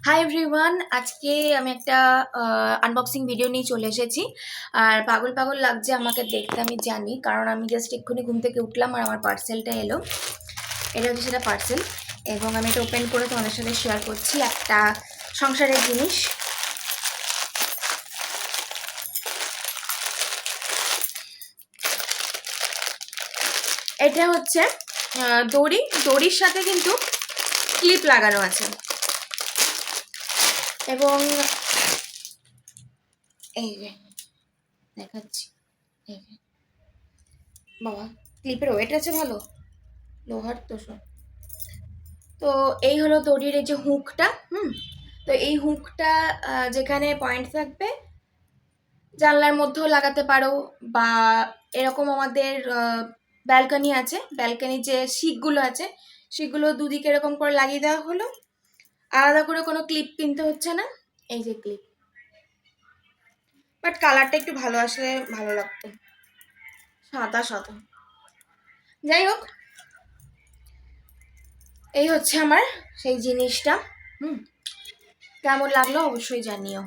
Hi everyone, আজকে আমি একটা আনবক্সিং ভিডিও নিয়ে চলে এসেছি। আর পাগল পাগল লাগছে আমাকে দেখতে, আমি জানি, কারণ আমি জাস্ট এক্ষুনি ঘুম থেকে উঠলাম আর আমার পার্সেলটা এলো। এটা হচ্ছে সেটা পার্সেল, এবং আমি এটা ওপেন করে তোমাদের সাথে শেয়ার করছি। একটা সংসারের জিনিস। এটা হচ্ছে দড়ির সাথে কিন্তু ক্লিপ লাগানো আছে, এবং এই যে দেখাচ্ছি, এই যে বাবা, ক্লিপের ওয়েট আছে ভালো, লোহার তো সব। তো এই হলো দড়ির এই যে হুকটা। তো এই হুকটা যেখানে পয়েন্ট থাকবে, জানলার মধ্যেও লাগাতে পারো, বা এরকম আমাদের ব্যালকনি আছে, ব্যালকনির যে শিকগুলো আছে শিকগুলো দুদিকে এরকম করে লাগিয়ে দেওয়া হলো। আলাদা করে কোনো ক্লিপ কিনতে হচ্ছে না। এই যে ক্লিপ, বাট কালারটা একটু ভালো আসলে ভালো লাগতো, সাদা সাদা। যাই হোক, এই হচ্ছে আমার সেই জিনিসটা। কেমন লাগলো অবশ্যই জানিও।